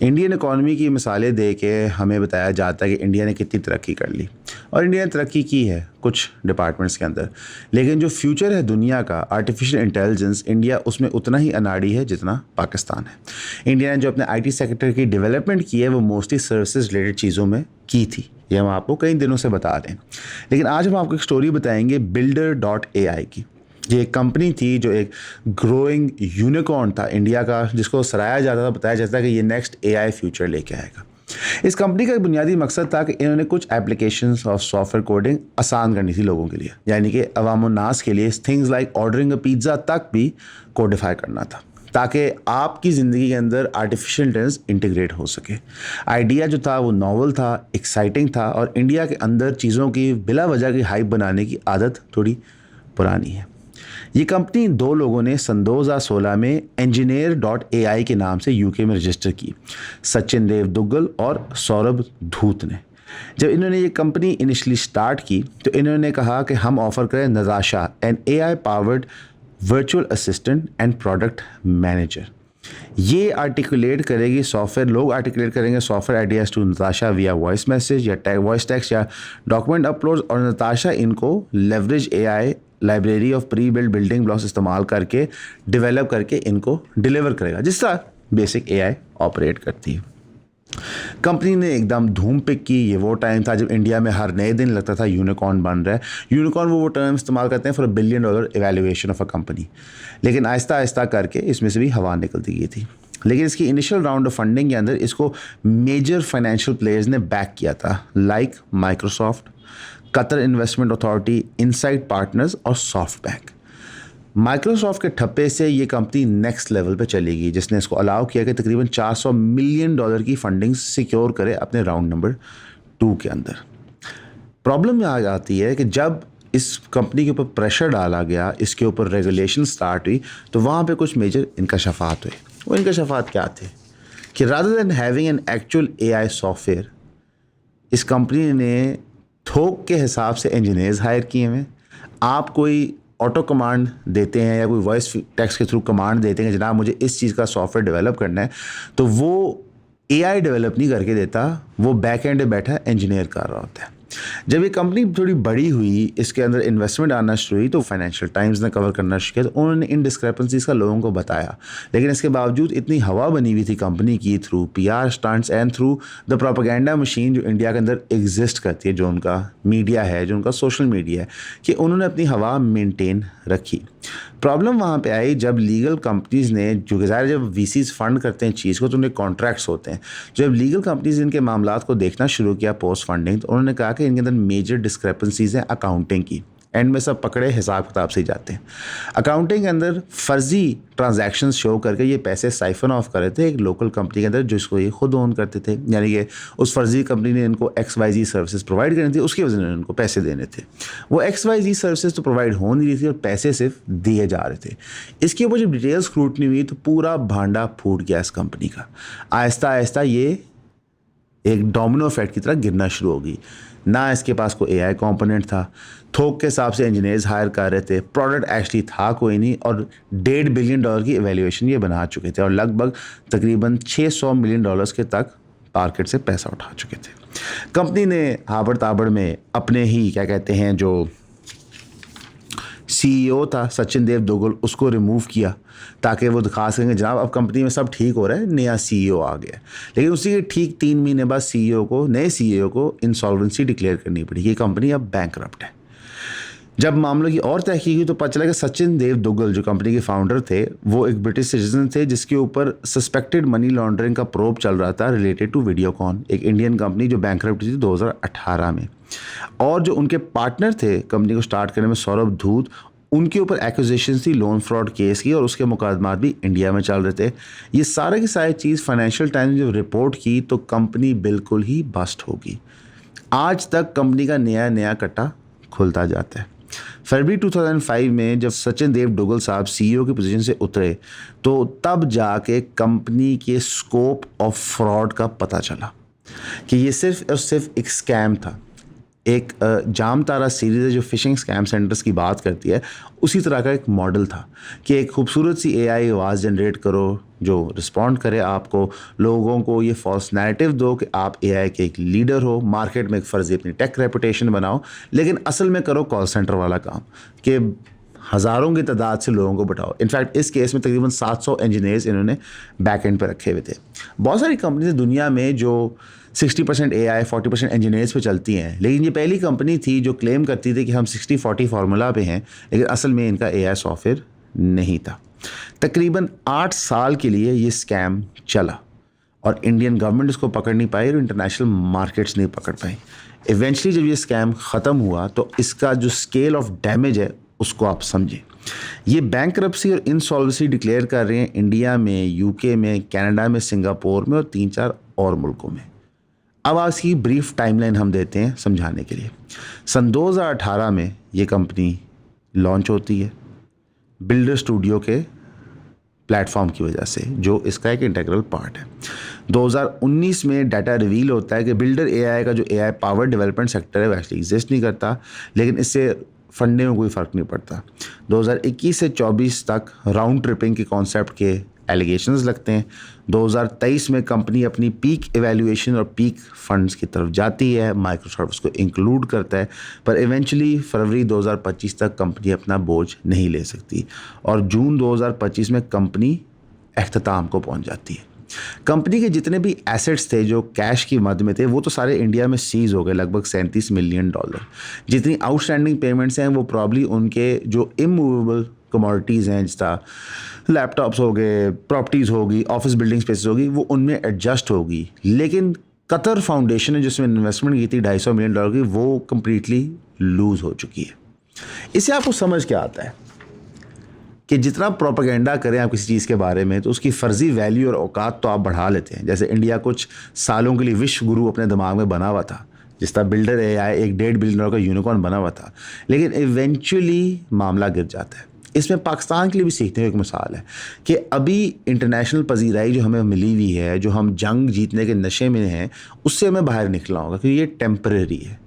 Indian economy की मिसालें दे के हमें बताया जाता है कि इंडिया ने कितनी तरक्की कर ली, और इंडिया ने तरक्की की है कुछ डिपार्टमेंट्स के अंदर, लेकिन जो फ्यूचर है दुनिया का आर्टिफिशियल इंटेलिजेंस, इंडिया उसमें उतना ही अनाड़ी है जितना पाकिस्तान है। इंडिया ने जो अपने आईटी सेक्टर की डेवलपमेंट की है वो मोस्टली सर्विसेज रिलेटेड चीज़ों में की थी, ये हम आपको कई दिनों से बता रहे हैं। लेकिन आज हम आपको एक स्टोरी बताएंगे builder.ai की। ये एक कंपनी थी जो एक ग्रोइंग यूनिकॉर्न था इंडिया का, जिसको सराहा जाता था, बताया जाता था कि ये नेक्स्ट एआई फ्यूचर लेके आएगा। इस कंपनी का एक बुनियादी मकसद था कि इन्होंने कुछ एप्लीकेशंस और सॉफ्टवेयर कोडिंग आसान करनी थी लोगों के लिए, यानी कि अवाम-उन्नास के लिए थिंग्स लाइक ऑर्डरिंग अ पिज़्ज़ा तक भी कोडिफाई करना था, ताकि आपकी ज़िंदगी के अंदर आर्टिफिशियल इंटेलिजेंस इंटीग्रेट हो सके। आइडिया जो था वो नॉवल था, एक्साइटिंग था, और इंडिया के अंदर चीज़ों की बिला वजह की हाइप बनाने की आदत थोड़ी पुरानी है। ये कंपनी दो लोगों ने सन 2016 में engineer.ai के नाम से यूके में रजिस्टर की, सचिन देव दुग्गल और सौरभ धूत ने। जब इन्होंने ये कंपनी इनिशियली स्टार्ट की तो इन्होंने कहा कि हम ऑफ़र करें Natasha, an AI powered virtual assistant and product manager. ये आर्टिकुलेट करेगी सॉफ्टवेयर, लोग आर्टिकुलेट करेंगे software ideas to Natasha via voice message या वॉइस टेक्स्ट या डॉक्यूमेंट अपलोड, और नताशा इनको leverage AI library of pre build building blocks इस्तेमाल करके डेवलप करके इनको डिलीवर करेगा, जिस तरह बेसिक एआई ऑपरेट करती है। कंपनी ने एकदम धूम पिक की। ये वो टाइम था जब इंडिया में हर नए दिन लगता था यूनिकॉर्न बन रहा है। यूनिकॉर्न वो टर्म इस्तेमाल करते हैं for $1 billion evaluation of a company, लेकिन आहिस्ता आहिस्ता करके इसमें से भी हवा निकलती गई थी। लेकिन इसकी इनिशियल राउंड ऑफ फंडिंग के अंदर इसको मेजर फाइनेंशियल प्लेयर्स ने बैक किया था, like Microsoft, Qatar investment authority, inside partners और सॉफ्टबैंक। माइक्रोसॉफ्ट के ठप्पे से ये कंपनी नेक्स्ट लेवल पे चलेगी, जिसने इसको अलाउ किया कि तकरीबन $400 मिलियन की फंडिंग सिक्योर करे अपने राउंड नंबर 2 के अंदर। प्रॉब्लम यहाँ आती है कि जब इस कंपनी के ऊपर प्रेशर डाला गया, इसके ऊपर रेगुलेशन स्टार्ट हुई, तो वहाँ पे कुछ मेजर इंकशाफात हुए। वो इंकशाफात क्या थे कि rather than having an actual AI software, इस कंपनी ने थोक के हिसाब से इंजीनियर्स हायर किए हैं। आप कोई ऑटो कमांड देते हैं या कोई वॉइस टेक्स्ट के थ्रू कमांड देते हैं कि जनाब मुझे इस चीज़ का सॉफ्टवेयर डेवलप करना है, तो वो एआई डेवलप नहीं करके देता, वो बैक एंड पे बैठा इंजीनियर कर रहा होता है। जब ये कंपनी थोड़ी बड़ी हुई, इसके अंदर इन्वेस्टमेंट आना शुरू हुई, तो फाइनेंशियल टाइम्स ने कवर करना शुरू किया, तो उन्होंने इन डिस्क्रिपेंसीज का लोगों को बताया। लेकिन इसके बावजूद इतनी हवा बनी हुई थी कंपनी की through PR stunts and through the propaganda machine जो इंडिया के अंदर एग्जिस्ट करती है, जो उनका मीडिया है, जो उनका सोशल मीडिया है, कि उन्होंने अपनी हवा मेंटेन रखी। प्रॉब्लम वहाँ पे आई जब लीगल कंपनीज ने, जो कि ज़ाहिर जब वीसीज फंड करते हैं चीज़ को तो उन्हें कॉन्ट्रैक्ट्स होते हैं, जब लीगल कंपनीज इनके मामलात को देखना शुरू किया पोस्ट फंडिंग, तो उन्होंने कहा कि इनके अंदर मेजर डिस्क्रिपेंसीज हैं अकाउंटिंग की। एंड में सब पकड़े हिसाब किताब से ही जाते हैं। अकाउंटिंग के अंदर फर्जी ट्रांजैक्शंस शो करके ये पैसे साइफन ऑफ कर रहे थे एक लोकल कंपनी के अंदर, जिसको ये खुद ओन करते थे, यानी कि उस फर्जी कंपनी ने इनको XYZ सर्विसेज प्रोवाइड करनी थी, उसकी वजह से उनको पैसे देने थे। वो XYZ सर्विसेज तो प्रोवाइड हो नहीं रही थी और पैसे सिर्फ दिए जा रहे थे। इसके ऊपर जब डिटेल स्क्रूटनी हुई तो पूरा भांडा फूट गया इस कंपनी का। आहिस्ता आहिस्ता ये एक डोमिनो इफेक्ट की तरह गिरना शुरू हो गई। ना इसके पास कोई एआई कंपोनेंट था, थोक के हिसाब से इंजीनियर्स हायर कर रहे थे, प्रोडक्ट एक्चुअली था कोई नहीं, और $1.5 बिलियन की इवैल्यूएशन ये बना चुके थे और लगभग तकरीबन $600 मिलियन के तक मार्केट से पैसा उठा चुके थे। कंपनी ने हाबड़ ताबड़ में अपने ही क्या कहते हैं जो CEO था सचिन देव दुग्गल, उसको रिमूव किया ताकि वो दिखा सकेंगे जनाब अब कंपनी में सब ठीक हो रहा है, नया CEO आ गया। लेकिन उसी के ठीक 3 महीने बाद नए CEO को इंसॉल्वेंसी डिक्लेयर करनी पड़ी। ये कंपनी अब बैंकरप्ट है। जब मामलों की और तहकीक हुई तो पता चला कि सचिन देव दुग्गल जो कंपनी के फाउंडर थे, वो एक ब्रिटिश सिटीजन थे जिसके ऊपर सस्पेक्टेड मनी लॉन्ड्रिंग का प्रोब चल रहा था रिलेटेड टू वीडियोकॉन, एक इंडियन कंपनी जो बैंकरप्ट थी 2018 में। और जो उनके पार्टनर थे कंपनी को स्टार्ट करने में, सौरभ धूत, उनके ऊपर एक्विजिशन थी लोन फ्रॉड केस की, और उसके मुकदमात भी इंडिया में चल रहे थे। ये सारे की सारी चीज़ फाइनेंशियल टाइम्स ने जब रिपोर्ट की तो कंपनी बिल्कुल ही बस्ट होगी। आज तक कंपनी का नया नया कट्टा खुलता जाता है। फरवरी 2005 में जब सचिन देव दुग्गल साहब CEO की पोजीशन से उतरे, तो तब जाके कंपनी के स्कोप ऑफ फ्रॉड का पता चला कि ये सिर्फ और सिर्फ एक स्कैम था। एक जाम तारा सीरीज़ है जो फिशिंग स्कैम सेंटर्स की बात करती है, उसी तरह का एक मॉडल था कि एक खूबसूरत सी AI आवाज़ जनरेट करो, जो रिस्पॉन्ड करे आपको, लोगों को ये फॉल्स नैरेटिव दो कि आप एआई के एक लीडर हो, मार्केट में एक फ़र्ज़ी अपनी टेक रेपुटेशन बनाओ, लेकिन असल में करो कॉल सेंटर वाला काम कि हज़ारों की तादाद से लोगों को बिठाओ। इनफैक्ट इस केस में तकरीबन 700 इंजीनियर्स इन्होंने बैक एंड पर रखे हुए थे। बहुत सारी कंपनीज दुनिया में जो 60% AI 40% इंजीनियर्स पे चलती हैं, लेकिन ये पहली कंपनी थी जो क्लेम करती थी कि हम 60-40 फार्मूला पे हैं, लेकिन असल में इनका AI सॉफ्टवेयर नहीं था। तकरीबन 8 साल के लिए ये स्कैम चला और इंडियन गवर्नमेंट इसको पकड़ नहीं पाई और इंटरनेशनल मार्केट्स नहीं पकड़ पाई। इवेंचुअली जब ये स्कैम ख़त्म हुआ तो इसका जो स्केल ऑफ डैमेज है उसको आप समझें। ये बैंकरप्सी और इंसॉल्वेंसी डिक्लेयर कर रहे हैं इंडिया में, यूके में, कनाडा में, सिंगापुर में और 3-4 और मुल्कों में। अब आज की ब्रीफ टाइमलाइन हम देते हैं समझाने के लिए। सन 2018 में ये कंपनी लॉन्च होती है बिल्डर स्टूडियो के प्लेटफॉर्म की वजह से, जो इसका एक इंटीग्रल पार्ट है। 2019 में डाटा रिवील होता है कि बिल्डर एआई का जो एआई पावर डेवलपमेंट सेक्टर है वो एक्चुअली एग्जिस्ट नहीं करता, लेकिन इससे फंडे में कोई फ़र्क नहीं पड़ता। 2021 से 24 तक राउंड ट्रिपिंग के कॉन्सेप्ट के एलिगेशंस लगते हैं। 2023 में कंपनी अपनी पीक एवेल्यूएशन और पीक फंड्स की तरफ जाती है, माइक्रोसॉफ्ट उसको इंक्लूड करता है, पर इवेंचुअली फरवरी 2025 तक कंपनी अपना बोझ नहीं ले सकती और जून 2025 में कंपनी अख्ताम को पहुंच जाती है। कंपनी के जितने भी एसेट्स थे जो कैश की मद में थे वो तो सारे इंडिया में सीज हो गए, लगभग $37 मिलियन। जितनी आउटस्टैंडिंग पेमेंट्स हैं वो प्रॉब्ली उनके जो इमूवेबल कमोडिटीज़ हैं, जिस तरह लैपटॉप्स हो गए, प्रॉपर्टीज़ होगी, ऑफिस बिल्डिंग स्पेसेस होगी, वो उनमें एडजस्ट होगी। लेकिन कतर फाउंडेशन ने जिसमें इन्वेस्टमेंट की थी $250 मिलियन की, वो कम्प्लीटली लूज़ हो चुकी है। इससे आपको समझ क्या आता है कि जितना प्रोपेगेंडा करें आप किसी चीज़ के बारे में तो उसकी फ़र्जी वैल्यू और औकात तो आप बढ़ा लेते हैं। जैसे इंडिया कुछ सालों के लिए विश्व गुरु अपने दिमाग में बना हुआ था, जिस तरह बिल्डर एआई एक $1.5 बिलियन का यूनिकॉर्न बना हुआ था, लेकिन इवेंचुअली मामला गिर जाता है। इसमें पाकिस्तान के लिए भी सीखने की एक मिसाल है कि अभी इंटरनेशनल पजीराई जो हमें मिली हुई है, जो हम जंग जीतने के नशे में हैं, उससे हमें बाहर निकलना होगा क्योंकि ये टेम्परेरी है।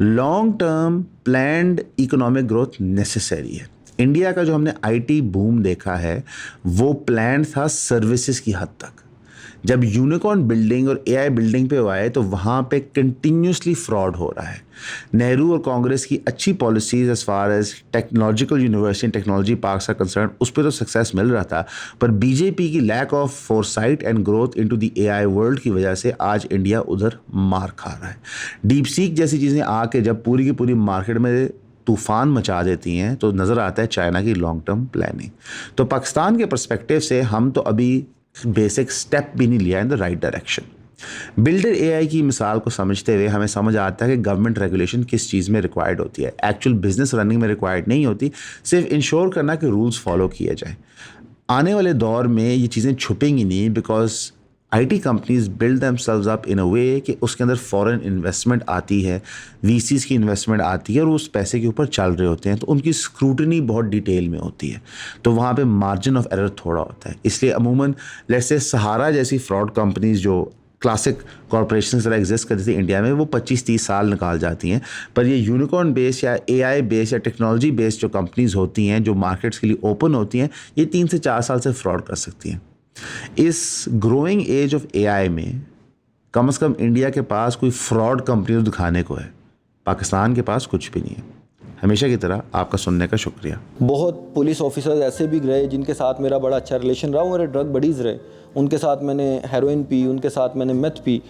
Long term planned economic growth necessary है। इंडिया का जो हमने आईटी बूम देखा है वो प्लान था सर्विसेज की हद तक। जब यूनिकॉर्न बिल्डिंग और एआई बिल्डिंग पे आए तो वहाँ पे कंटिन्यूसली फ्रॉड हो रहा है। नेहरू और कांग्रेस की अच्छी policies as far as technological university technology park का कंसर्न, उस पर तो सक्सेस मिल रहा था, पर बीजेपी की lack of foresight and growth into the AI world की वजह से आज इंडिया उधर मार खा रहा है। डीप सीक जैसी चीज़ें आके जब पूरी की पूरी मार्केट में तूफ़ान मचा देती हैं तो नज़र आता है चाइना की लॉन्ग टर्म प्लानिंग। तो पाकिस्तान के पर्सपेक्टिव से हम तो अभी बेसिक स्टेप भी नहीं लिया in the right direction. Builder AI की मिसाल को समझते हुए हमें समझ आता है कि गवर्नमेंट रेगुलेशन किस चीज़ में रिक्वायर्ड होती है, एक्चुअल बिजनेस रनिंग में रिक्वायर्ड नहीं होती, सिर्फ इंश्योर करना कि रूल्स फॉलो किए जाए। आने वाले दौर में ये चीज़ें छुपेंगी नहीं, because IT companies build themselves up in a way कि उसके अंदर फॉरेन इन्वेस्टमेंट आती है, वीसीज की इन्वेस्टमेंट आती है और उस पैसे के ऊपर चल रहे होते हैं, तो उनकी स्क्रूटनी बहुत डिटेल में होती है, तो वहाँ पे मार्जिन ऑफ एरर थोड़ा होता है। इसलिए अमूमन लेट्स से सहारा जैसी फ्रॉड कंपनीज जो क्लासिक कॉरपोरेशन तरह एग्जिस्ट करती थी इंडिया में, वो 25-30 साल निकाल जाती हैं, पर ये यूनिकॉर्न बेस या एआई बेस या टेक्नोलॉजी बेस जो कंपनीज होती हैं जो मार्केट्स के लिए ओपन होती हैं, ये 3 से 4 साल से फ्रॉड कर सकती हैं। इस ग्रोइंग एज ऑफ एआई में कम से कम इंडिया के पास कोई फ्रॉड कंपनी दिखाने को है, पाकिस्तान के पास कुछ भी नहीं है। हमेशा की तरह आपका सुनने का शुक्रिया। बहुत पुलिस ऑफिसर्स ऐसे भी रहे जिनके साथ मेरा बड़ा अच्छा रिलेशन रहा, वो मेरे ड्रग बडीज़ रहे, उनके साथ मैंने हेरोइन पी, उनके साथ मैंने मेथ पी।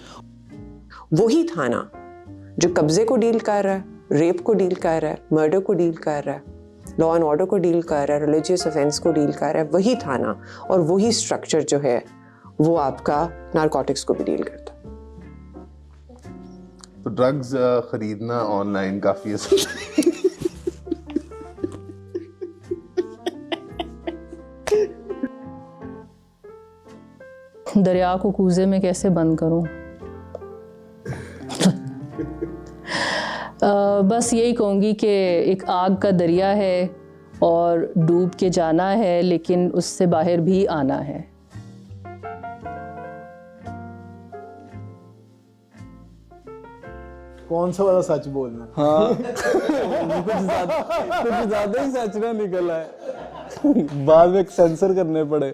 वही थाना जो कब्जे को डील कर रहा है, रेप को डील कर रहा है, मर्डर को डील कर रहा है, लॉ एंड ऑर्डर को डील कर रहा है, रिलीजियस ऑफेंस को डील कर रहा है, वही थाना और वही स्ट्रक्चर जो है वो आपका नारकोटिक्स को भी डील करता है। तो ड्रग्स खरीदना ऑनलाइन काफ़ी दरिया को कूजे में कैसे बंद करूं? बस यही कहूँगी कि एक आग का दरिया है और डूब के जाना है, लेकिन उससे बाहर भी आना है। कौन सा वाला सच बोलना? हाँ कुछ ज्यादा ही सच ना निकला है, बाद में सेंसर करने पड़े।